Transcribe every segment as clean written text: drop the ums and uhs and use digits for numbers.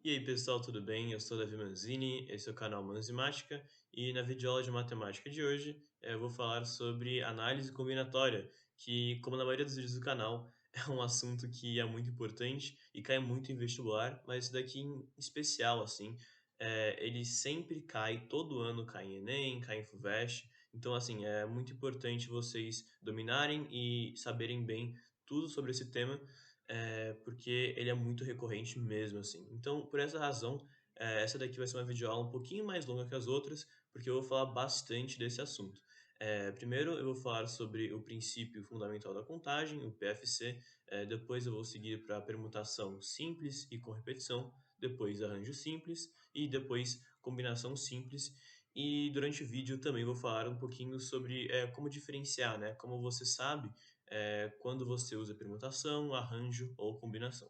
E aí pessoal, tudo bem? Eu sou Davi Manzini, esse é o canal Manzimática e na videoaula de matemática de hoje eu vou falar sobre análise combinatória, que, como na maioria dos vídeos do canal, é um assunto que é muito importante e cai muito em vestibular, mas esse daqui em especial, assim, ele sempre cai, todo ano cai em Enem, cai em FUVEST, então assim, é muito importante vocês dominarem e saberem bem tudo sobre esse tema, porque ele é muito recorrente mesmo, assim. Então, por essa razão, essa daqui vai ser uma videoaula um pouquinho mais longa que as outras, porque eu vou falar bastante desse assunto. Primeiro eu vou falar sobre o princípio fundamental da contagem, o PFC, depois eu vou seguir para permutação simples e com repetição, depois arranjo simples e depois combinação simples. E durante o vídeo também vou falar um pouquinho sobre como diferenciar, né? Como você sabe quando você usa permutação, arranjo ou combinação.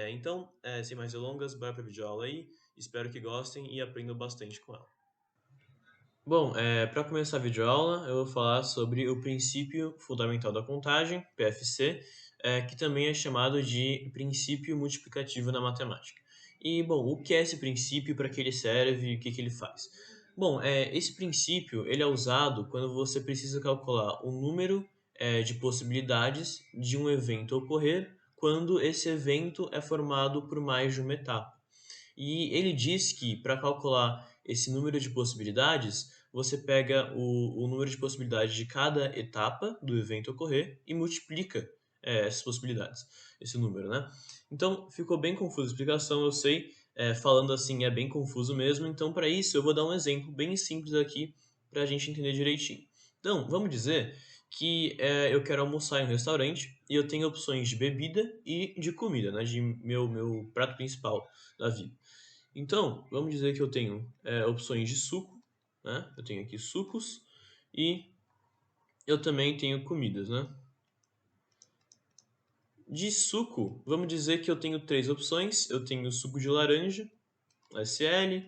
Então, sem mais delongas, bora para a videoaula aí. Espero que gostem e aprendam bastante com ela. Bom, para começar a videoaula, eu vou falar sobre o princípio fundamental da contagem, PFC, que também é chamado de princípio multiplicativo na matemática. E, bom, o que é esse princípio, para que ele serve e o que, que ele faz? Bom, esse princípio ele é usado quando você precisa calcular o número de possibilidades de um evento ocorrer quando esse evento é formado por mais de uma etapa. E ele diz que para calcular esse número de possibilidades, você pega o número de possibilidades de cada etapa do evento ocorrer e multiplica essas possibilidades, esse número, né? Então, ficou bem confusa a explicação, eu sei, falando assim é bem confuso mesmo, então para isso eu vou dar um exemplo bem simples aqui para a gente entender direitinho. Então, vamos dizer que eu quero almoçar em um restaurante e eu tenho opções de bebida e de comida, né, de meu prato principal da vida. Então, vamos dizer que eu tenho opções de suco, né? Eu tenho aqui sucos e eu também tenho comidas, né? De suco, vamos dizer que eu tenho três opções. Eu tenho suco de laranja, SL,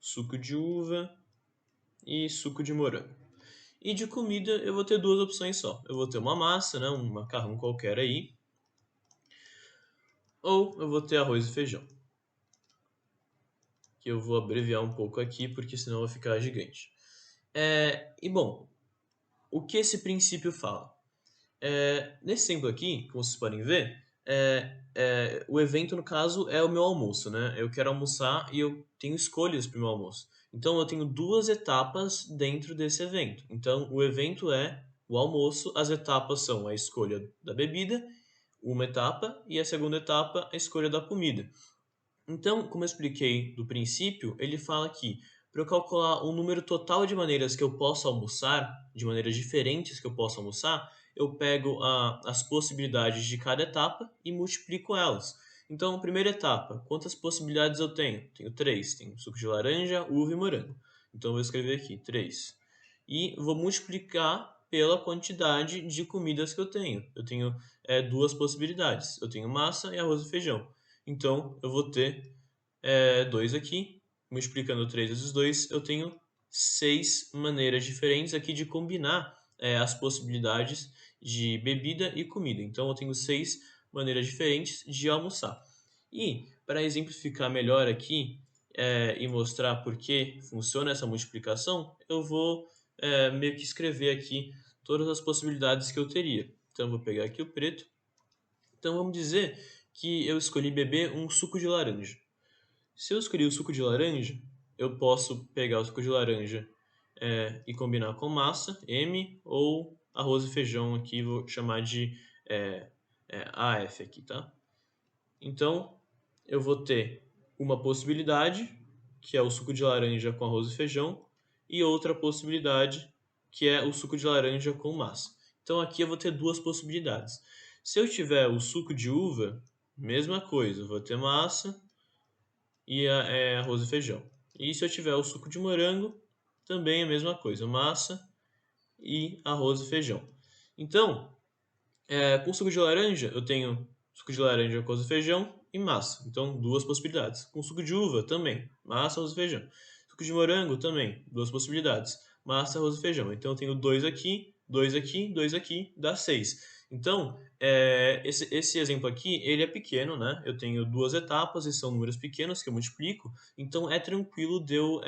suco de uva e suco de morango. E de comida eu vou ter duas opções só. Eu vou ter uma massa, né? Um macarrão qualquer aí, ou eu vou ter arroz e feijão. Que eu vou abreviar um pouco aqui, porque senão vai ficar gigante. E bom, o que esse princípio fala? Nesse exemplo aqui, como vocês podem ver, o evento, no caso, é o meu almoço, né? Eu quero almoçar e eu tenho escolhas para o meu almoço. Então, eu tenho duas etapas dentro desse evento. Então, o evento é o almoço, as etapas são a escolha da bebida, uma etapa, e a segunda etapa, a escolha da comida. Então, como eu expliquei do princípio, ele fala que para eu calcular o número total de maneiras que eu posso almoçar, de maneiras diferentes que eu posso almoçar, eu pego as possibilidades de cada etapa e multiplico elas. Então, primeira etapa, quantas possibilidades eu tenho? Tenho três. Tenho suco de laranja, uva e morango. Então, eu vou escrever aqui, três. E vou multiplicar pela quantidade de comidas que eu tenho. Eu tenho duas possibilidades. Eu tenho massa e arroz e feijão. Então, eu vou ter 2 aqui, multiplicando 3 vezes 2, eu tenho 6 maneiras diferentes aqui de combinar as possibilidades de bebida e comida. Então, eu tenho 6 maneiras diferentes de almoçar. E, para exemplificar melhor aqui e mostrar por que funciona essa multiplicação, eu vou meio que escrever aqui todas as possibilidades que eu teria. Então, eu vou pegar aqui o preto. Então, vamos dizer que eu escolhi beber um suco de laranja. Se eu escolhi o suco de laranja, eu posso pegar o suco de laranja e combinar com massa, M, ou arroz e feijão aqui, vou chamar de AF aqui, tá? Então, eu vou ter uma possibilidade, que é o suco de laranja com arroz e feijão, e outra possibilidade, que é o suco de laranja com massa. Então, aqui eu vou ter duas possibilidades. Se eu tiver o suco de uva, mesma coisa, eu vou ter massa e arroz e feijão. E se eu tiver o suco de morango, também é a mesma coisa, massa e arroz e feijão. Então, com suco de laranja, eu tenho suco de laranja com arroz e feijão e massa. Então, duas possibilidades. Com suco de uva, também, massa, arroz e feijão. Suco de morango, também, duas possibilidades. Massa, arroz e feijão. Então, eu tenho dois aqui, dois aqui, dois aqui, dá seis. Então, esse exemplo aqui, ele é pequeno, né? Eu tenho duas etapas e são números pequenos que eu multiplico, então é tranquilo de eu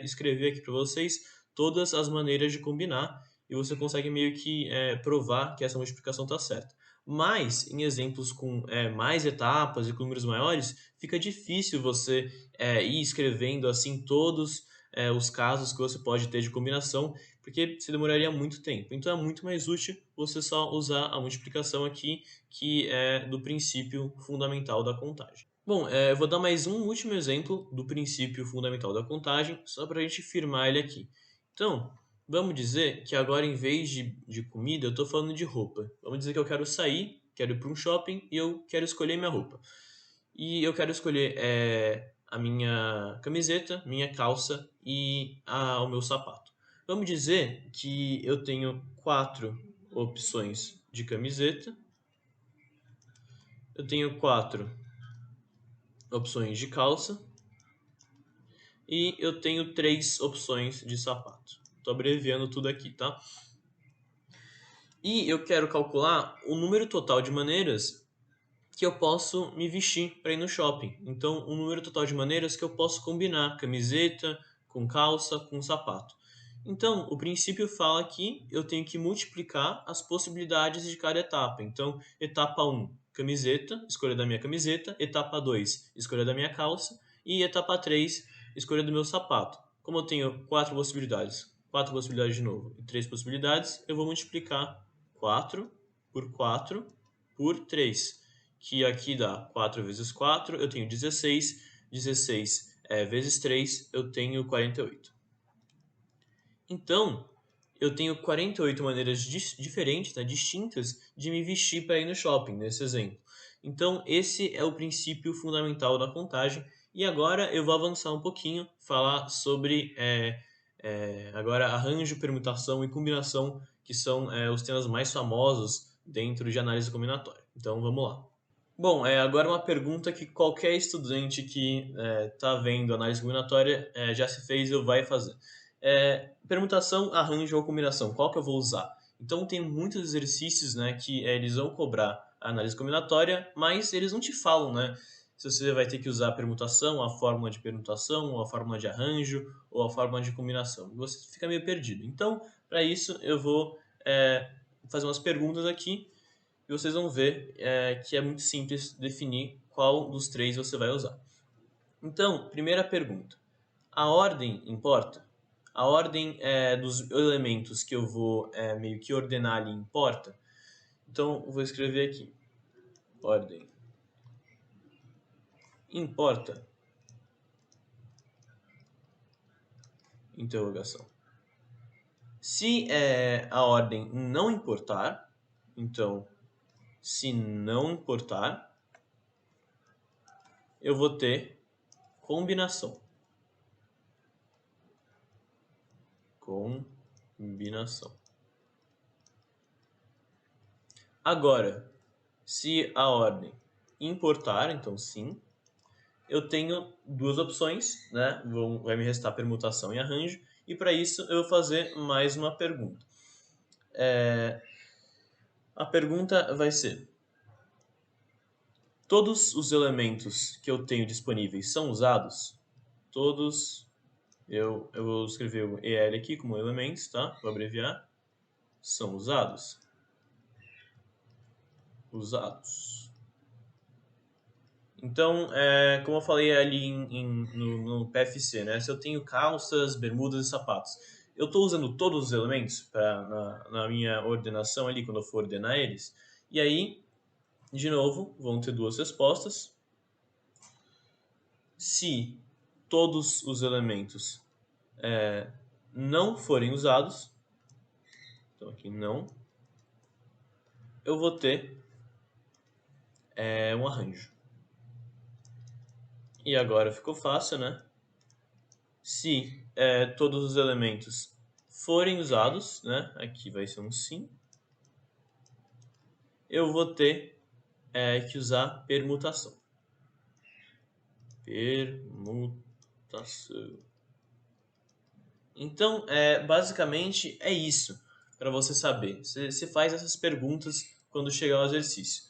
escrever aqui para vocês todas as maneiras de combinar e você consegue meio que provar que essa multiplicação está certa. Mas, em exemplos com mais etapas e com números maiores, fica difícil você ir escrevendo assim todos os casos que você pode ter de combinação, porque você demoraria muito tempo. Então é muito mais útil você só usar a multiplicação aqui, que é do princípio fundamental da contagem. Bom, eu vou dar mais um último exemplo do princípio fundamental da contagem, só para a gente firmar ele aqui. Então, vamos dizer que agora, em vez de comida, eu estou falando de roupa. Vamos dizer que eu quero sair, quero ir para um shopping e eu quero escolher minha roupa. E eu quero escolher a minha camiseta, minha calça e o meu sapato. Vamos dizer que eu tenho 4 opções de camiseta, eu tenho 4 opções de calça e eu tenho 3 opções de sapato. Estou abreviando tudo aqui, tá? E eu quero calcular o número total de maneiras que eu posso me vestir para ir no shopping. Então, um número total de maneiras que eu posso combinar camiseta com calça com sapato. Então, o princípio fala que eu tenho que multiplicar as possibilidades de cada etapa. Então, etapa 1, camiseta, escolha da minha camiseta. Etapa 2, escolha da minha calça. E etapa 3, escolha do meu sapato. Como eu tenho 4 possibilidades de novo, e 3 possibilidades, eu vou multiplicar 4 por 4 por 3, que aqui dá 4 vezes 4, eu tenho 16, 16 vezes 3, eu tenho 48. Então, eu tenho 48 maneiras diferentes, né, distintas, de me vestir para ir no shopping, nesse exemplo. Então, esse é o princípio fundamental da contagem. E agora eu vou avançar um pouquinho, falar sobre agora arranjo, permutação e combinação, que são os temas mais famosos dentro de análise combinatória. Então, vamos lá. Bom, agora uma pergunta que qualquer estudante que está vendo análise combinatória já se fez ou vai fazer. Permutação, arranjo ou combinação, qual que eu vou usar? Então tem muitos exercícios, né, que eles vão cobrar a análise combinatória, mas eles não te falam, né, se você vai ter que usar a permutação, a fórmula de permutação, ou a fórmula de arranjo, ou a fórmula de combinação. Você fica meio perdido. Então, para isso, eu vou fazer umas perguntas aqui e vocês vão ver que é muito simples definir qual dos três você vai usar. Então, primeira pergunta. A ordem importa? A ordem dos elementos que eu vou meio que ordenar ali importa? Então, eu vou escrever aqui. Ordem importa? Interrogação. Se a ordem não importar, então, se não importar, eu vou ter combinação. Combinação. Agora, se a ordem importar, então sim, eu tenho duas opções, né? Vai me restar permutação e arranjo, e para isso eu vou fazer mais uma pergunta. A pergunta vai ser: todos os elementos que eu tenho disponíveis são usados? Todos, eu vou escrever o EL aqui como elementos, tá? Vou abreviar. São usados? Usados. Então, como eu falei ali no PFC, né? Se eu tenho calças, bermudas e sapatos, eu estou usando todos os elementos na minha ordenação ali, quando eu for ordenar eles. E aí, de novo, vão ter duas respostas. Se todos os elementos não forem usados, então aqui não, eu vou ter um arranjo. E agora ficou fácil, né? Se todos os elementos forem usados, né? Aqui vai ser um sim. Eu vou ter que usar permutação. Permutação. Então, basicamente é isso para você saber. Você faz essas perguntas quando chegar o exercício.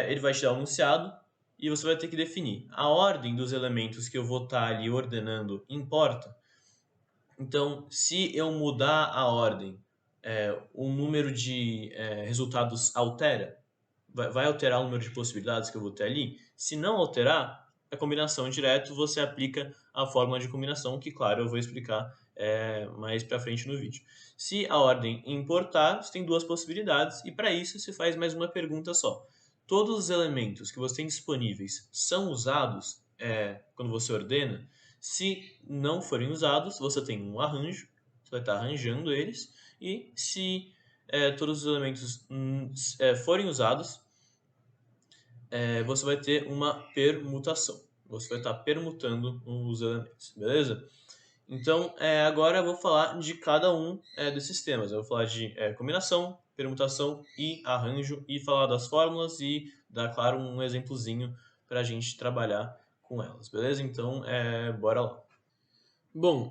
Ele vai te dar um enunciado e você vai ter que definir. A ordem dos elementos que eu vou estar ali ordenando importa? Então, se eu mudar a ordem, o número de resultados altera? Vai alterar o número de possibilidades que eu vou ter ali? Se não alterar, a combinação direto você aplica a fórmula de combinação, que, claro, eu vou explicar mais para frente no vídeo. Se a ordem importar, você tem duas possibilidades, e para isso você faz mais uma pergunta só. Todos os elementos que você tem disponíveis são usados quando você ordena? Se não forem usados, você tem um arranjo, você vai estar arranjando eles, e se todos os elementos forem usados, você vai ter uma permutação. Você vai estar permutando os elementos, beleza? Então, agora eu vou falar de cada um desses temas. Eu vou falar de combinação, permutação e arranjo, e falar das fórmulas e dar, claro, um exemplozinho para a gente trabalhar com elas, beleza? Então, bora lá. Bom,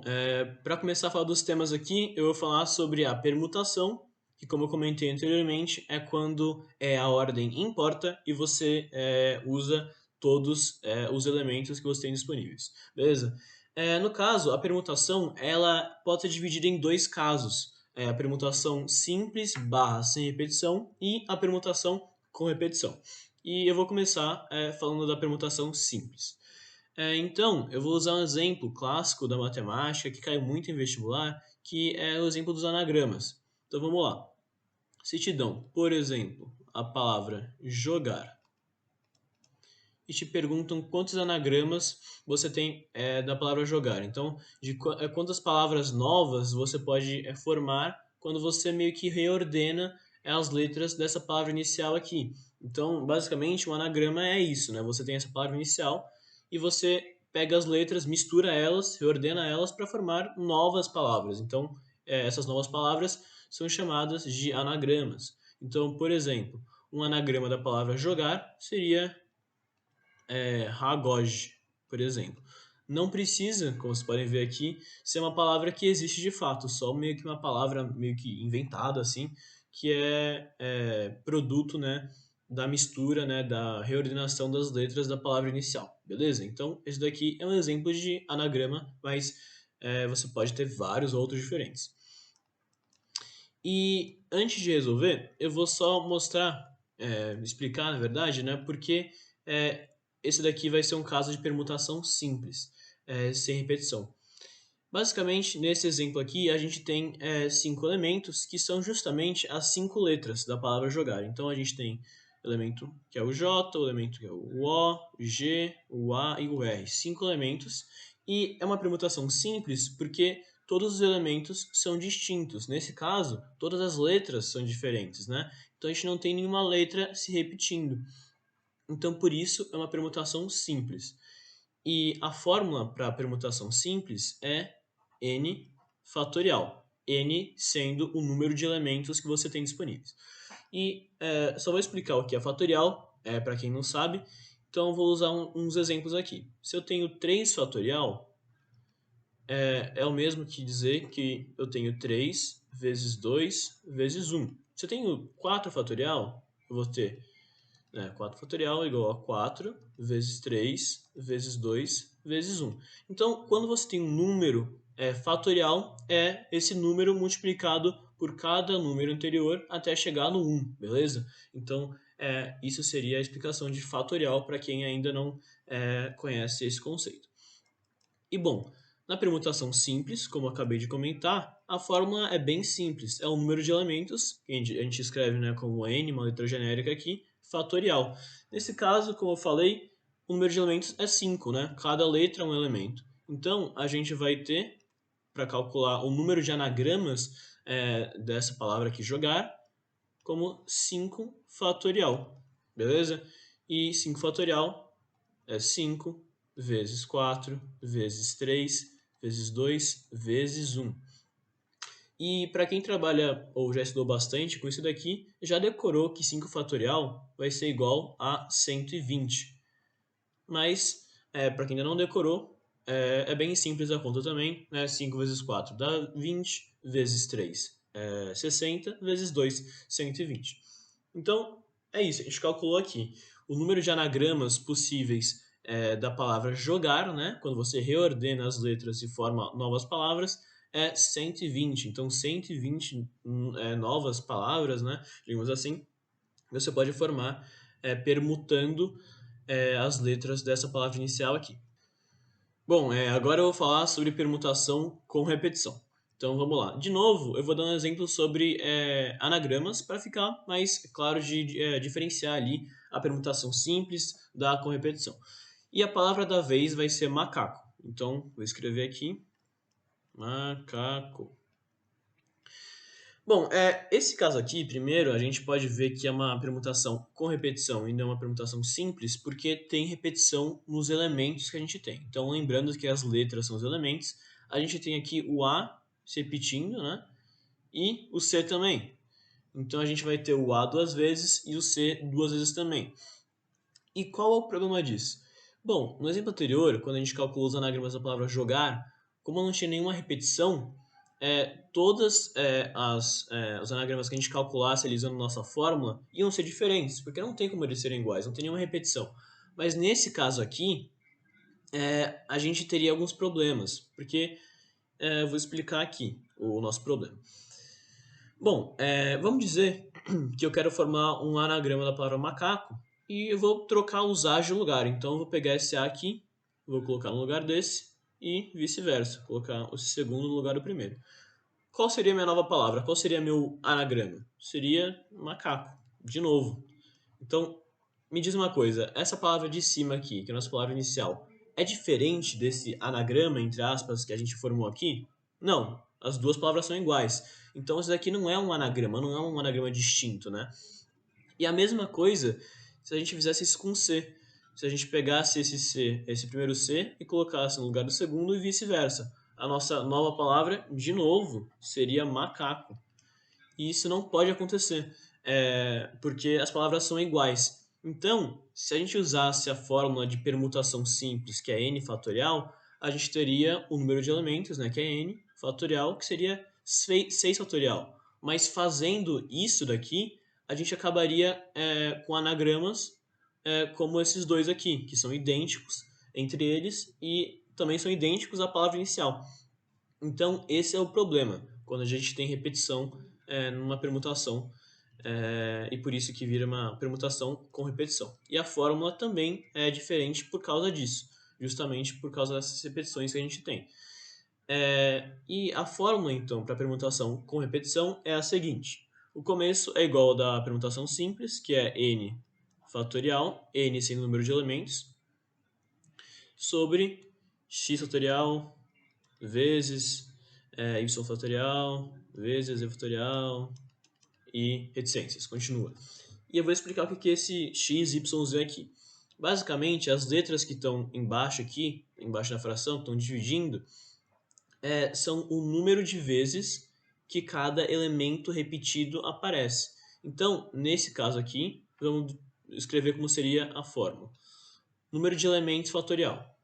para começar a falar dos temas aqui, eu vou falar sobre a permutação, que, como eu comentei anteriormente, é quando a ordem importa e você usa todos os elementos que você tem disponíveis, beleza? No caso, a permutação ela pode ser dividida em dois casos: a permutação simples barra sem repetição e a permutação com repetição. E eu vou começar falando da permutação simples. Então, eu vou usar um exemplo clássico da matemática que cai muito em vestibular, que é o exemplo dos anagramas. Então vamos lá. Se te dão, por exemplo, a palavra jogar e te perguntam quantos anagramas você tem da palavra jogar. Então, de quantas palavras novas você pode formar quando você meio que reordena as letras dessa palavra inicial aqui. Então, basicamente, um anagrama é isso, né? Você tem essa palavra inicial e você pega as letras, mistura elas, reordena elas para formar novas palavras. Então, essas novas palavras são chamadas de anagramas. Então, por exemplo, um anagrama da palavra jogar seria Ragoj, por exemplo. Não precisa, como vocês podem ver aqui, ser uma palavra que existe de fato, só meio que uma palavra meio que inventada assim, que é produto, né, da mistura, né, da reordenação das letras da palavra inicial, beleza? Então, esse daqui é um exemplo de anagrama, mas você pode ter vários outros diferentes. E antes de resolver, eu vou só mostrar, explicar, na verdade, né, porque esse daqui vai ser um caso de permutação simples, sem repetição. Basicamente, nesse exemplo aqui, a gente tem 5 elementos que são justamente as 5 letras da palavra jogar. Então, a gente tem o elemento que é o J, o elemento que é o O, o G, o A e o R. 5 elementos. E é uma permutação simples porque todos os elementos são distintos. Nesse caso, todas as letras são diferentes, né? Então, a gente não tem nenhuma letra se repetindo. Então, por isso, é uma permutação simples. E a fórmula para a permutação simples é n fatorial. N sendo o número de elementos que você tem disponíveis. E só vou explicar o que é fatorial, para quem não sabe. Então, eu vou usar uns exemplos aqui. Se eu tenho 3 fatorial, é o mesmo que dizer que eu tenho 3 vezes 2 vezes 1. Se eu tenho 4 fatorial, eu vou ter 4 fatorial igual a 4 vezes 3 vezes 2 vezes 1. Então, quando você tem um número fatorial, é esse número multiplicado por cada número anterior até chegar no 1, beleza? Então, isso seria a explicação de fatorial para quem ainda não conhece esse conceito. E bom, na permutação simples, como eu acabei de comentar, a fórmula é bem simples. É o número de elementos, que a gente escreve, né, como n, uma letra genérica aqui, fatorial. Nesse caso, como eu falei, o número de elementos é 5, né? Cada letra é um elemento. Então, a gente vai ter, para calcular o número de anagramas dessa palavra aqui, jogar, como 5 fatorial, beleza? E 5 fatorial é 5 vezes 4 vezes 3 vezes 2 vezes 1. E para quem trabalha ou já estudou bastante com isso daqui, já decorou que 5 fatorial vai ser igual a 120. Mas, para quem ainda não decorou, é bem simples a conta também, né? 5 vezes 4 dá 20, vezes 3 60, vezes 2, 120. Então, é isso, a gente calculou aqui o número de anagramas possíveis da palavra jogar, né? Quando você reordena as letras e forma novas palavras, é 120. Então, 120 novas palavras, né? Digamos assim, você pode formar permutando as letras dessa palavra inicial aqui. Bom, agora eu vou falar sobre permutação com repetição. Então vamos lá. De novo, eu vou dar um exemplo sobre anagramas para ficar mais claro de diferenciar ali a permutação simples da com repetição. E a palavra da vez vai ser macaco. Então vou escrever aqui macaco. Bom, esse caso aqui, primeiro, a gente pode ver que é uma permutação com repetição e não uma permutação simples, porque tem repetição nos elementos que a gente tem. Então, lembrando que as letras são os elementos, a gente tem aqui o A se repetindo, né? E o C também. Então, a gente vai ter o A duas vezes e o C duas vezes também. E qual é o problema disso? Bom, no exemplo anterior, quando a gente calculou os anagramas da palavra jogar, como não tinha nenhuma repetição, todas os anagramas que a gente calculasse ali usando nossa fórmula iam ser diferentes, porque não tem como eles serem iguais, não tem nenhuma repetição. Mas nesse caso aqui, a gente teria alguns problemas, porque eu vou explicar aqui o nosso problema. Bom, vamos dizer que eu quero formar um anagrama da palavra macaco e eu vou trocar os A's de lugar. Então eu vou pegar esse A aqui, vou colocar no lugar desse e vice-versa, colocar o segundo no lugar do primeiro. Qual seria a minha nova palavra? Qual seria meu anagrama? Seria macaco, de novo. Então, me diz uma coisa, essa palavra de cima aqui, que é a nossa palavra inicial, é diferente desse anagrama, entre aspas, que a gente formou aqui? Não, as duas palavras são iguais. Então, isso daqui não é um anagrama, não é um anagrama distinto, né? E a mesma coisa se a gente fizesse isso com C. Se a gente pegasse esse C, esse primeiro C, e colocasse no lugar do segundo e vice-versa. A nossa nova palavra, de novo, seria macaco. E isso não pode acontecer, porque as palavras são iguais. Então, se a gente usasse a fórmula de permutação simples, que é n fatorial, a gente teria o número de elementos, né, que é n fatorial, que seria 6 fatorial. Mas fazendo isso daqui, a gente acabaria com anagramas como esses dois aqui, que são idênticos entre eles e também são idênticos à palavra inicial. Então, esse é o problema, quando a gente tem repetição numa permutação, e por isso que vira uma permutação com repetição. E a fórmula também é diferente por causa disso, justamente por causa dessas repetições que a gente tem. E a fórmula, então, para permutação com repetição é a seguinte. O começo é igual ao da permutação simples, que é n fatorial, n sendo o número de elementos, sobre x fatorial vezes y fatorial vezes z fatorial e reticências. Continua. E eu vou explicar o que é esse x, y, z aqui. Basicamente, as letras que estão embaixo aqui, embaixo da fração, que estão dividindo, são o número de vezes que cada elemento repetido aparece. Então, nesse caso aqui, vamos escrever como seria a fórmula. Número de elementos fatorial.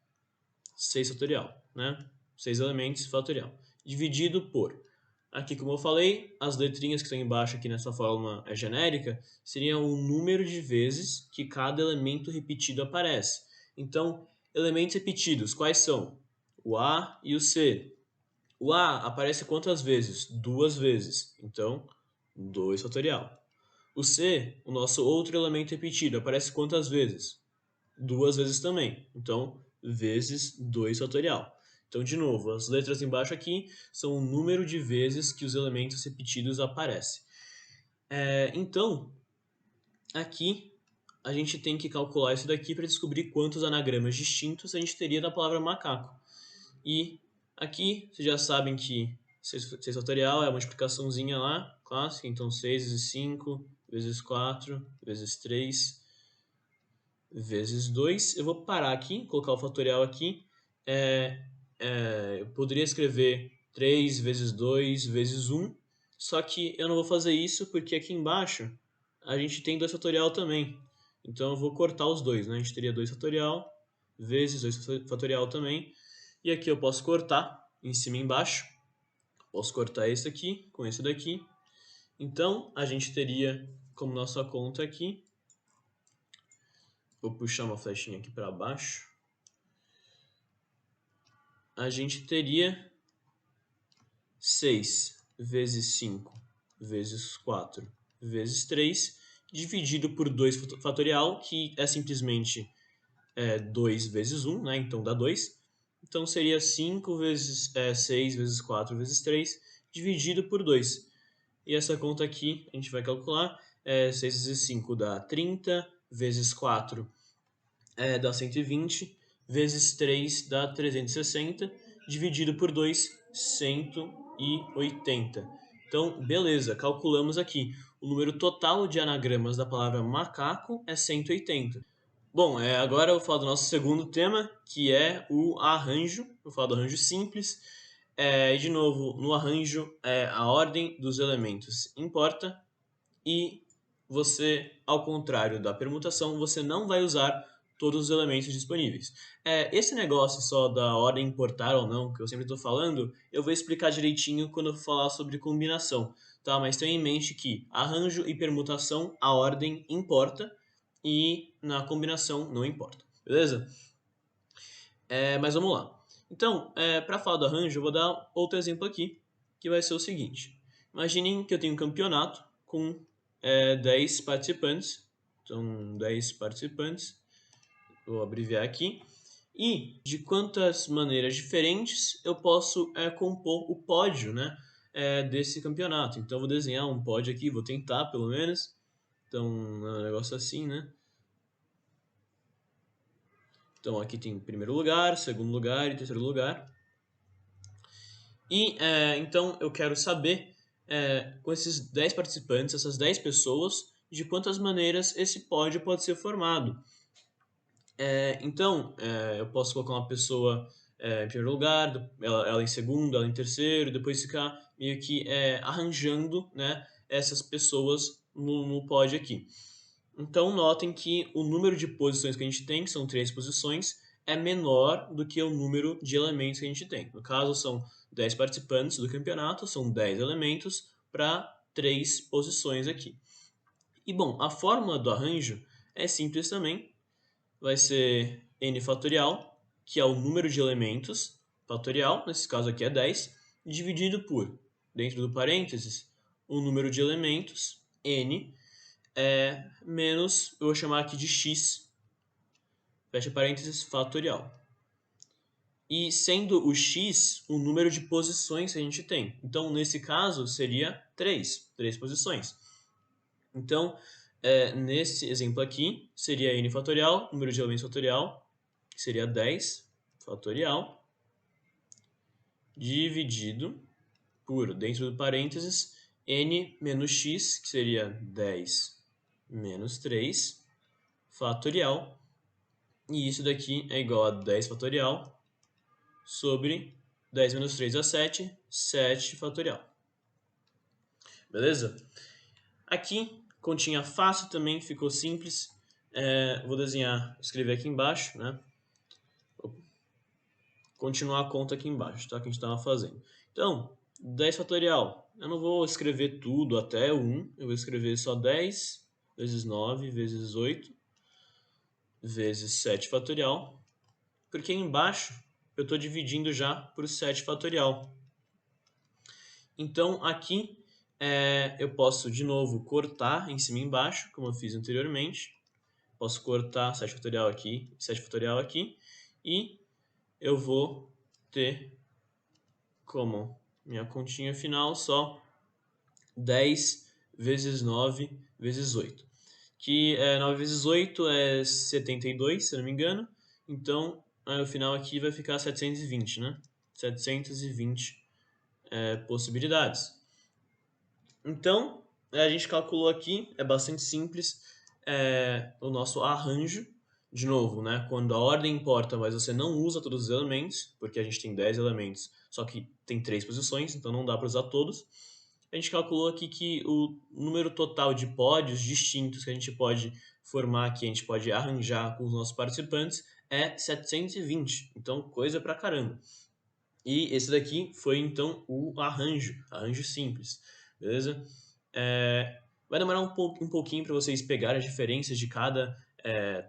6 fatorial, né? 6 elementos fatorial. Dividido por... Aqui, como eu falei, as letrinhas que estão embaixo aqui nessa fórmula genérica seriam o número de vezes que cada elemento repetido aparece. Então, elementos repetidos, quais são? O A e o C. O A aparece quantas vezes? 2 vezes. Então, 2 fatorial. O C, o nosso outro elemento repetido, aparece quantas vezes? 2 vezes também. Então, vezes 2 fatorial. Então, de novo, as letras embaixo aqui são o número de vezes que os elementos repetidos aparecem. Então, aqui a gente tem que calcular isso daqui para descobrir quantos anagramas distintos a gente teria da palavra macaco. E aqui vocês já sabem que 6 fatorial é a multiplicaçãozinha lá, clássica. Então, 6 vezes 5, vezes 4, vezes 3, vezes 2. Eu vou parar aqui, colocar o fatorial aqui. Eu poderia escrever 3 vezes 2 vezes 1, só que eu não vou fazer isso porque aqui embaixo a gente tem 2 fatorial também. Então eu vou cortar os dois, né? A gente teria 2 fatorial vezes 2 fatorial também. E aqui eu posso cortar em cima e embaixo. Posso cortar esse aqui com esse daqui. Então a gente teria como nossa conta aqui, vou puxar uma flechinha aqui para baixo, a gente teria 6 vezes 5 vezes 4 vezes 3, dividido por 2 fatorial, que é simplesmente 2 vezes 1, né? Então dá 2. Então seria 5 vezes 6 vezes 4 vezes 3, dividido por 2. E essa conta aqui a gente vai calcular, 6 vezes 5 dá 30, vezes 4 dá 120, vezes 3 dá 360, dividido por 2, 180. Então, beleza, calculamos aqui. O número total de anagramas da palavra macaco é 180. Bom, agora eu vou falar do nosso segundo tema, que é o arranjo. Vou falar do arranjo simples. E de novo, no arranjo, a ordem dos elementos importa. E você, ao contrário da permutação, você não vai usar todos os elementos disponíveis. Esse negócio só da ordem importar ou não, que eu sempre estou falando, eu vou explicar direitinho quando eu falar sobre combinação, tá? Mas tenha em mente que arranjo e permutação, a ordem importa e na combinação não importa, beleza? Mas vamos lá. Então, para falar do arranjo, eu vou dar outro exemplo aqui, que vai ser o seguinte. Imaginem que eu tenho um campeonato com 10 participantes. Então, 10 participantes. Vou abreviar aqui. E de quantas maneiras diferentes eu posso compor o pódio, né, desse campeonato. Então, eu vou desenhar um pódio aqui, vou tentar pelo menos. Então, é um negócio assim, né? Então, aqui tem primeiro lugar, segundo lugar e terceiro lugar. E então eu quero saber, com esses 10 participantes, essas 10 pessoas, de quantas maneiras esse pódio pode ser formado. Então, eu posso colocar uma pessoa em primeiro lugar, ela em segundo, ela em terceiro, depois ficar meio que arranjando, né, essas pessoas no pódio aqui. Então, notem que o número de posições que a gente tem, que são 3 posições, é menor do que o número de elementos que a gente tem. No caso, são 10 participantes do campeonato, são 10 elementos para 3 posições aqui. E, bom, a fórmula do arranjo é simples também. Vai ser n fatorial, que é o número de elementos, fatorial, nesse caso aqui é 10, dividido por, dentro do parênteses, o número de elementos, n, menos, eu vou chamar aqui de x, fecha parênteses, fatorial. E sendo o x o número de posições que a gente tem. Então, nesse caso, seria 3 posições. Então, nesse exemplo aqui, seria n fatorial, número de elementos fatorial, que seria 10 fatorial, dividido por, dentro do parênteses, n menos x, que seria 10 menos 3, fatorial. E isso daqui é igual a 10 fatorial sobre 10 menos 3 dá 7, 7 fatorial. Beleza? Aqui, continha fácil também, ficou simples. Vou desenhar, escrever aqui embaixo, né? Vou continuar a conta aqui embaixo, tá? Que a gente estava fazendo. Então, 10 fatorial. Eu não vou escrever tudo até o 1. Eu vou escrever só 10 vezes 9 vezes 8 vezes 7 fatorial. Porque embaixo eu estou dividindo já por 7 fatorial. Então, aqui eu posso, de novo, cortar em cima e embaixo, como eu fiz anteriormente. Posso cortar 7 fatorial aqui, 7 fatorial aqui. E eu vou ter como minha continha final só 10 vezes 9 vezes 8. Que 9 vezes 8 é 72, se eu não me engano. Então, o final aqui vai ficar 720, né? 720 possibilidades. Então, a gente calculou aqui, é bastante simples, o nosso arranjo. De novo, né? Quando a ordem importa, mas você não usa todos os elementos, porque a gente tem 10 elementos, só que tem 3 posições, então não dá para usar todos. A gente calculou aqui que o número total de pódios distintos que a gente pode formar aqui, a gente pode arranjar com os nossos participantes, é 720. Então, coisa pra caramba. E esse daqui foi, então, o arranjo simples, beleza? Vai demorar um pouquinho para vocês pegarem as diferenças de cada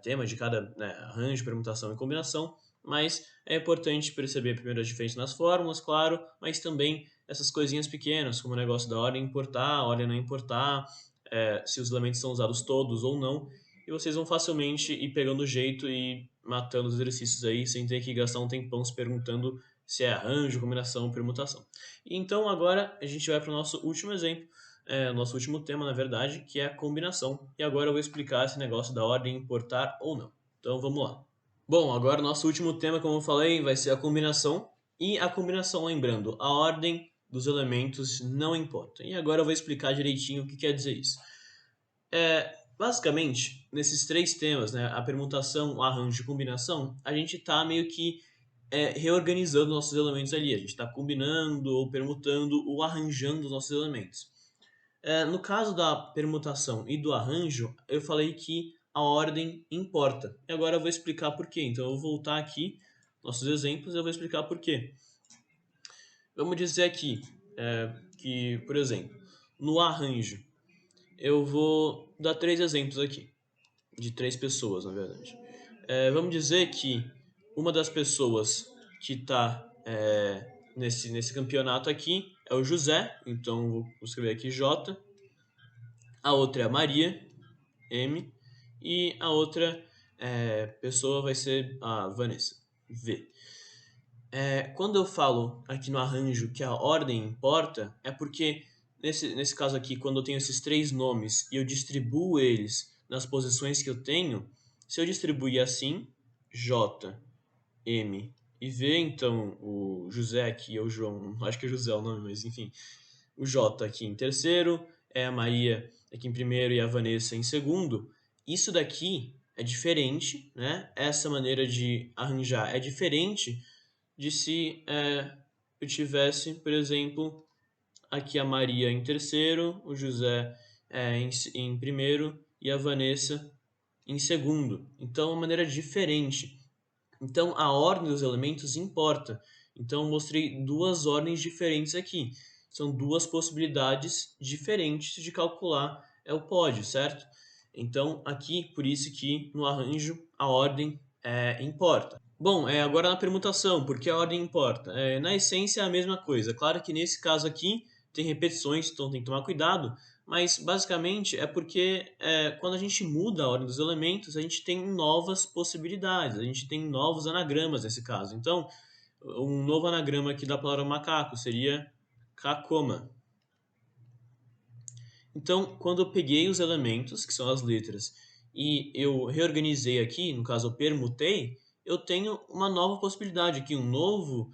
tema, de cada arranjo, permutação e combinação, mas é importante perceber primeiro as diferenças nas fórmulas, claro, mas também essas coisinhas pequenas, como o negócio da ordem importar, a ordem não importar, se os elementos são usados todos ou não, e vocês vão facilmente ir pegando o jeito e matando os exercícios aí, sem ter que gastar um tempão se perguntando se é arranjo, combinação, permutação. Então agora a gente vai para o nosso último exemplo, nosso último tema, na verdade, que é a combinação. E agora eu vou explicar esse negócio da ordem importar ou não. Então vamos lá. Bom, agora o nosso último tema, como eu falei, vai ser a combinação. E a combinação, lembrando, a ordem dos elementos não importa. E agora eu vou explicar direitinho o que quer dizer isso. Basicamente, nesses três temas, né, a permutação, o arranjo e combinação, a gente está meio que reorganizando nossos elementos ali. A gente está combinando ou permutando ou arranjando os nossos elementos. No caso da permutação e do arranjo, eu falei que a ordem importa. E agora eu vou explicar por quê. Então eu vou voltar aqui, nossos exemplos, e eu vou explicar por quê. Vamos dizer aqui que, por exemplo, no arranjo, eu vou dar 3 exemplos aqui, de 3 pessoas, na verdade. Vamos dizer que uma das pessoas que está nesse campeonato aqui é o José, então vou escrever aqui J. A outra é a Maria, M. E a outra pessoa vai ser a Vanessa, V. Quando eu falo aqui no arranjo que a ordem importa, é porque nesse caso aqui, quando eu tenho esses 3 nomes e eu distribuo eles nas posições que eu tenho, se eu distribuir assim, J, M e V, então o José aqui, ou João, acho que é José o nome, mas enfim, o J aqui em terceiro, a Maria aqui em primeiro e a Vanessa em segundo, isso daqui é diferente, né? Essa maneira de arranjar é diferente de se eu tivesse, por exemplo, aqui a Maria em terceiro, o José em primeiro e a Vanessa em segundo. Então, é uma maneira diferente. Então, a ordem dos elementos importa. Então, eu mostrei 2 ordens diferentes aqui. São 2 possibilidades diferentes de calcular o pódio, certo? Então, aqui, por isso que no arranjo a ordem importa. Bom, agora na permutação, por que a ordem importa? Na essência é a mesma coisa. Claro que nesse caso aqui tem repetições, então tem que tomar cuidado, mas basicamente é porque quando a gente muda a ordem dos elementos, a gente tem novas possibilidades, a gente tem novos anagramas nesse caso. Então, um novo anagrama aqui da palavra macaco seria cacoma. Então, quando eu peguei os elementos, que são as letras, e eu reorganizei aqui, no caso eu permutei, eu tenho uma nova possibilidade aqui, um novo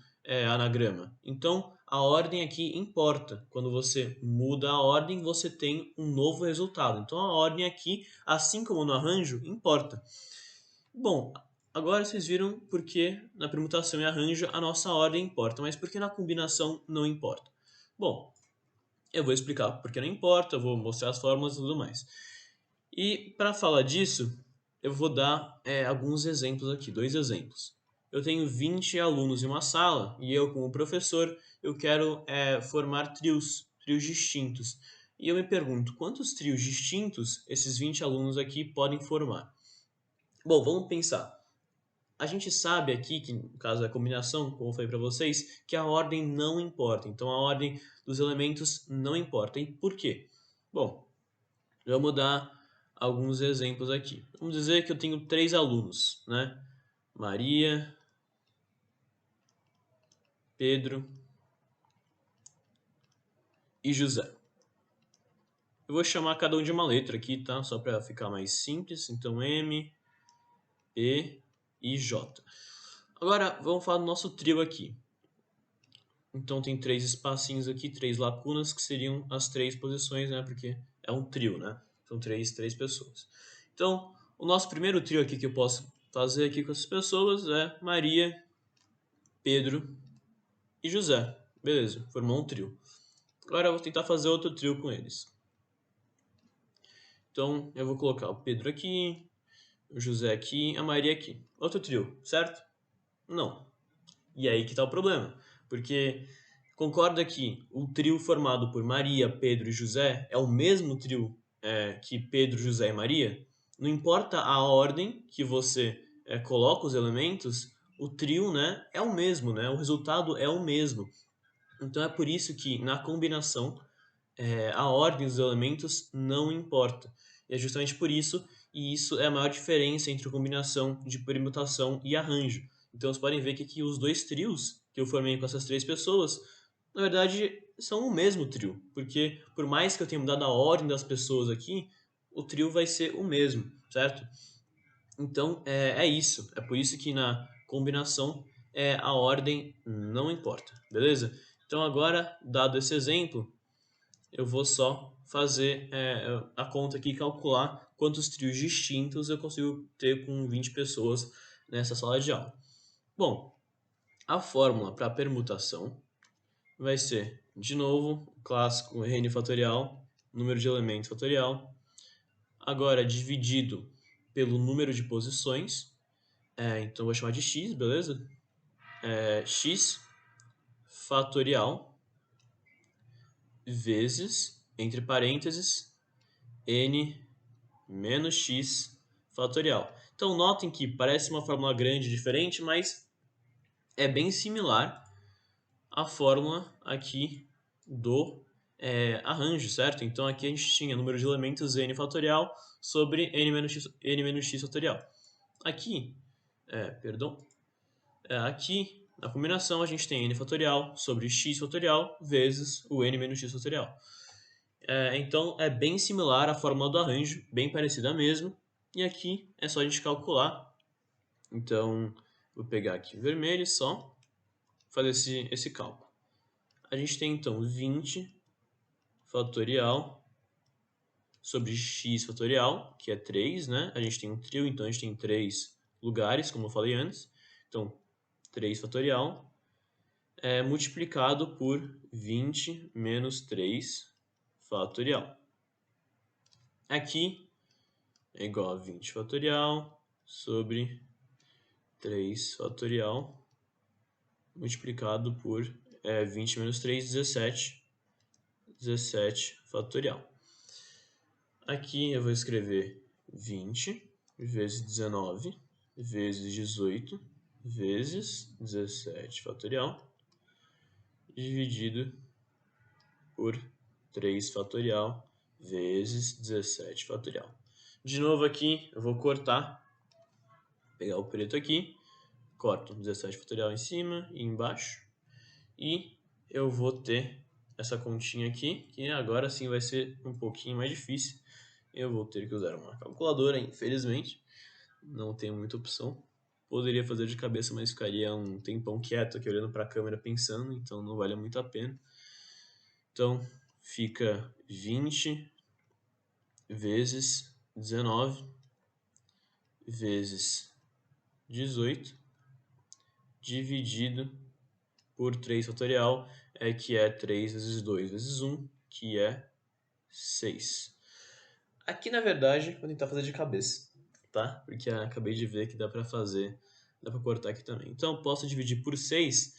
anagrama. Então, a ordem aqui importa. Quando você muda a ordem, você tem um novo resultado. Então, a ordem aqui, assim como no arranjo, importa. Bom, agora vocês viram porque na permutação e arranjo a nossa ordem importa, mas por que na combinação não importa? Bom, eu vou explicar porque não importa, eu vou mostrar as fórmulas e tudo mais. E para falar disso, eu vou dar alguns exemplos aqui, 2 exemplos. Eu tenho 20 alunos em uma sala e eu, como professor, eu quero formar trios distintos. E eu me pergunto, quantos trios distintos esses 20 alunos aqui podem formar? Bom, vamos pensar. A gente sabe aqui que, no caso da combinação, como eu falei para vocês, que a ordem não importa. Então, a ordem dos elementos não importa. E por quê? Bom, vamos dar alguns exemplos aqui. Vamos dizer que eu tenho 3 alunos, né? Maria, Pedro e José. Eu vou chamar cada um de uma letra aqui, tá? Só para ficar mais simples. Então, M, P e J. Agora, vamos falar do nosso trio aqui. Então, tem 3 espacinhos aqui, 3 lacunas, que seriam as 3 posições, né? Porque é um trio, né? São 3 pessoas. Então, o nosso primeiro trio aqui que eu posso fazer aqui com essas pessoas é Maria, Pedro e José. Beleza, formou um trio. Agora eu vou tentar fazer outro trio com eles. Então, eu vou colocar o Pedro aqui, o José aqui, a Maria aqui. Outro trio, certo? Não. E aí que tá o problema. Porque concorda que o trio formado por Maria, Pedro e José é o mesmo trio que Pedro, José e Maria, não importa a ordem que você coloca os elementos, o trio, né, é o mesmo, né? O resultado é o mesmo. Então é por isso que na combinação a ordem dos elementos não importa. E é justamente por isso, e isso é a maior diferença entre combinação de permutação e arranjo. Então vocês podem ver que aqui os dois trios que eu formei com essas três pessoas, na verdade, são o mesmo trio. Porque por mais que eu tenha mudado a ordem das pessoas aqui, o trio vai ser o mesmo, certo? Então é isso. É por isso que na combinação a ordem não importa, beleza? Então agora, dado esse exemplo, eu vou só fazer a conta aqui e calcular quantos trios distintos eu consigo ter com 20 pessoas nessa sala de aula. Bom, a fórmula para permutação vai ser, de novo, o clássico N fatorial, número de elementos fatorial, agora dividido pelo número de posições, então eu vou chamar de x, beleza? X fatorial vezes, entre parênteses, n menos x fatorial. Então notem que parece uma fórmula grande diferente, mas é bem similar à fórmula aqui do arranjo, certo? Então aqui a gente tinha número de elementos n fatorial sobre n menos x fatorial. Aqui, aqui na combinação a gente tem n fatorial sobre x fatorial vezes o n menos x fatorial. Então é bem similar à fórmula do arranjo, bem parecida mesmo. E aqui é só a gente calcular. Então, vou pegar aqui vermelho só, fazer esse cálculo. A gente tem então 20 fatorial sobre x fatorial, que é 3, né? A gente tem um trio, então a gente tem 3 lugares, como eu falei antes. Então, 3 fatorial multiplicado por 20 menos 3 fatorial. Aqui é igual a 20 fatorial sobre 3 fatorial multiplicado por 20 menos 3, 17. 17 fatorial. Aqui eu vou escrever 20 vezes 19 vezes 18 vezes 17 fatorial dividido por 3 fatorial vezes 17 fatorial. De novo aqui eu vou cortar, pegar o preto aqui, corto 17 fatorial em cima e embaixo, e eu vou ter essa continha aqui, que agora sim vai ser um pouquinho mais difícil. Eu vou ter que usar uma calculadora, infelizmente, não tenho muita opção. Poderia fazer de cabeça, mas ficaria um tempão quieto aqui olhando para a câmera pensando, então não vale muito a pena. Então fica 20 vezes 19 vezes 18 dividido por 3 fatorial, que é 3 vezes 2 vezes 1, que é 6. Aqui, na verdade, vou tentar fazer de cabeça, tá? Porque acabei de ver que dá pra fazer, dá pra cortar aqui também. Então, posso dividir por 6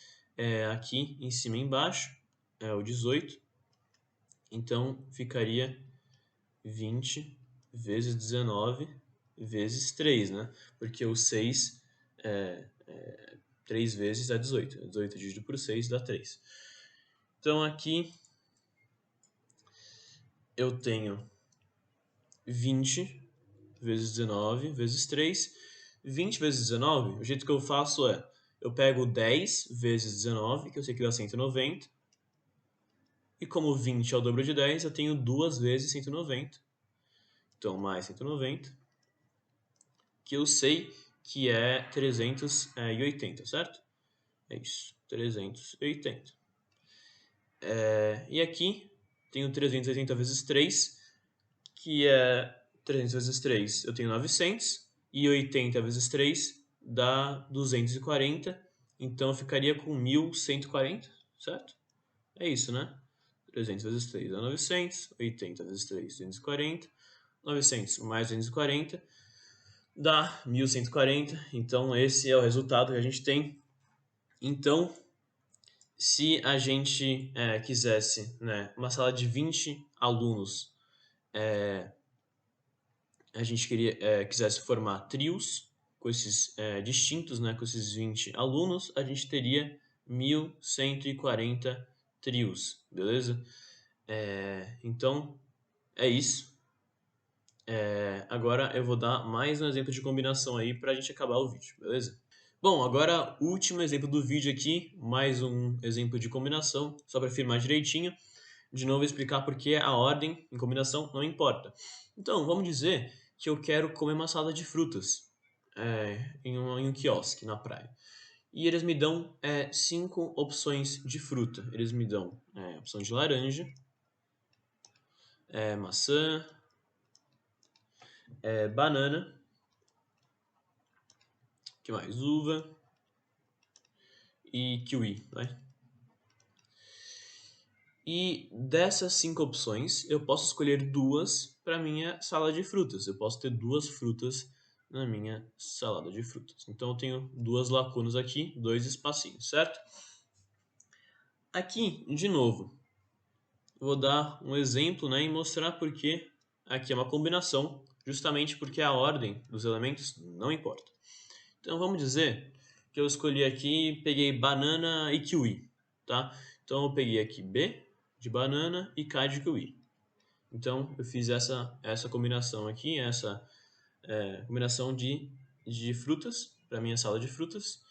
aqui em cima e embaixo, é o 18. Então, ficaria 20 vezes 19 vezes 3, né? Porque o 6 3 vezes é 18. 18 dividido por 6 dá 3. Então, aqui eu tenho 20 vezes 19 vezes 3. 20 vezes 19, o jeito que eu faço eu pego 10 vezes 19, que eu sei que dá 190. E como 20 é o dobro de 10, eu tenho 2 vezes 190. Então, mais 190, que eu sei que é 380, certo? É isso, 380. E aqui tenho 380 vezes 3, que é 300 vezes 3, eu tenho 900, e 80 vezes 3 dá 240, então eu ficaria com 1140, certo? É isso, né? 300 vezes 3 dá 900, 80 vezes 3, 240, 900 mais 240 dá 1140, então esse é o resultado que a gente tem. Então, se a gente quisesse, né, uma sala de 20 alunos a gente quisesse formar trios com esses distintos, né, com esses 20 alunos, a gente teria 1.140 trios, beleza? Então, é isso. Agora eu vou dar mais um exemplo de combinação aí para a gente acabar o vídeo, beleza? Bom, agora o último exemplo do vídeo aqui, mais um exemplo de combinação, só para afirmar direitinho. De novo, explicar por que a ordem em combinação não importa. Então, vamos dizer que eu quero comer uma salada de frutas em um quiosque na praia. E eles me dão 5 opções de fruta. Eles me dão opção de laranja, maçã, banana, que mais? Uva e kiwi, né? E dessas 5 opções, eu posso escolher duas para minha salada de frutas. Eu posso ter 2 frutas na minha salada de frutas. Então eu tenho 2 lacunas aqui, 2 espacinhos, certo? Aqui, de novo, eu vou dar um exemplo, né, e mostrar por que aqui é uma combinação, justamente porque a ordem dos elementos não importa. Então vamos dizer que eu escolhi aqui, peguei banana e kiwi, tá? Então eu peguei aqui B de banana e K de kiwi. Então eu fiz essa combinação aqui, essa combinação de frutas para minha sala de frutas.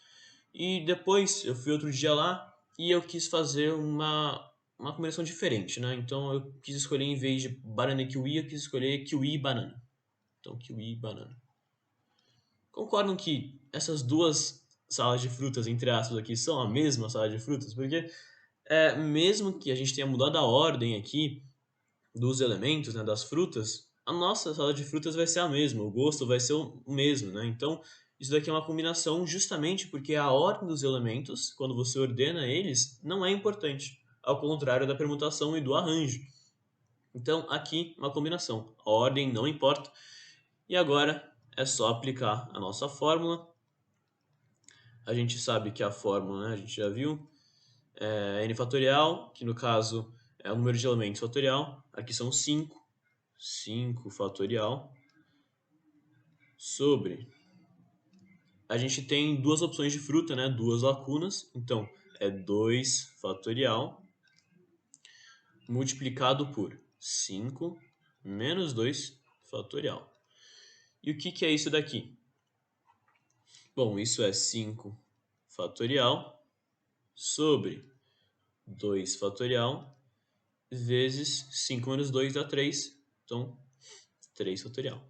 E depois eu fui outro dia lá e eu quis fazer uma combinação diferente, né? Então eu quis escolher, em vez de banana e kiwi, eu quis escolher kiwi e banana. Então kiwi e banana. Concordam que essas duas salas de frutas, entre aspas, aqui, são a mesma sala de frutas? Porque mesmo que a gente tenha mudado a ordem aqui dos elementos, né, das frutas, a nossa salada de frutas vai ser a mesma, o gosto vai ser o mesmo, né? Então, isso daqui é uma combinação justamente porque a ordem dos elementos, quando você ordena eles, não é importante, ao contrário da permutação e do arranjo. Então, aqui, uma combinação. A ordem não importa. E agora é só aplicar a nossa fórmula. A gente sabe que a fórmula, né, a gente já viu, n fatorial, que no caso é o número de elementos fatorial. Aqui são 5. 5 fatorial sobre... A gente tem duas opções de fruta, né? Duas lacunas. Então, é 2 fatorial multiplicado por 5 menos 2 fatorial. E o que é isso daqui? Bom, isso é 5 fatorial sobre 2 fatorial vezes 5 menos 2 dá 3. Então, 3 fatorial.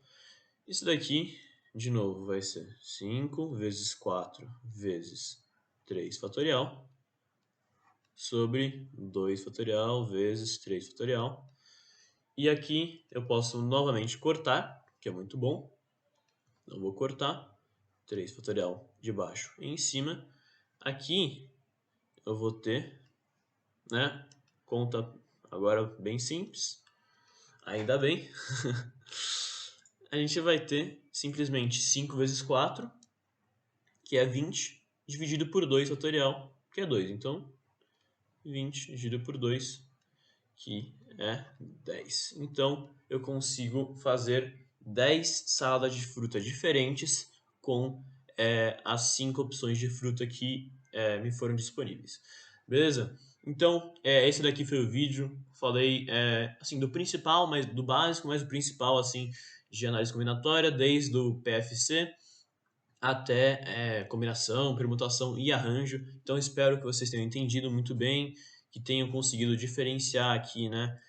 Isso daqui, de novo, vai ser 5 vezes 4 vezes 3 fatorial sobre 2 fatorial vezes 3 fatorial. E aqui eu posso novamente cortar, que é muito bom. Então, vou cortar 3 fatorial de baixo e em cima. Aqui eu vou ter, né, conta agora bem simples, ainda bem. A gente vai ter simplesmente 5 vezes 4, que é 20, dividido por 2 fatorial, que é 2. Então, 20 dividido por 2, que é 10. Então, eu consigo fazer 10 saladas de fruta diferentes com as 5 opções de fruta que me foram disponíveis. Beleza? Então, esse daqui foi o vídeo. Falei assim, do principal, mas do básico, mas do principal assim, de análise combinatória, desde o PFC até combinação, permutação e arranjo. Então espero que vocês tenham entendido muito bem, que tenham conseguido diferenciar aqui, né,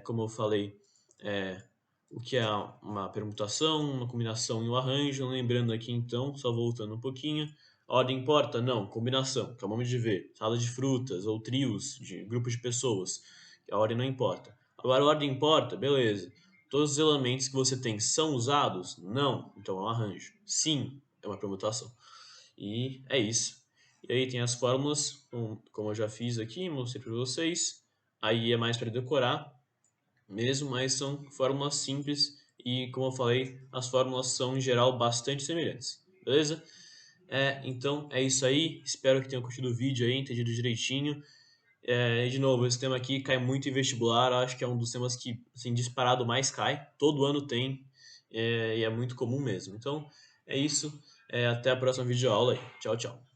como eu falei, o que é uma permutação, uma combinação e um arranjo. Lembrando aqui então, só voltando um pouquinho, a ordem importa? Não, combinação, acabamos de ver, salada de frutas ou trios de grupos de pessoas, a ordem não importa. Agora a ordem importa? Beleza. Todos os elementos que você tem são usados? Não, então é um arranjo. Sim, é uma permutação. E é isso. E aí tem as fórmulas, como eu já fiz aqui, mostrei para vocês. Aí é mais para decorar mesmo, mas são fórmulas simples e, como eu falei, as fórmulas são em geral bastante semelhantes. Beleza? Então é isso aí. Espero que tenham curtido o vídeo aí, entendido direitinho. E de novo, esse tema aqui cai muito em vestibular, eu acho que é um dos temas que, assim, disparado mais cai. Todo ano tem, e é muito comum mesmo. Então, é isso. Até a próxima videoaula aí. Tchau, tchau.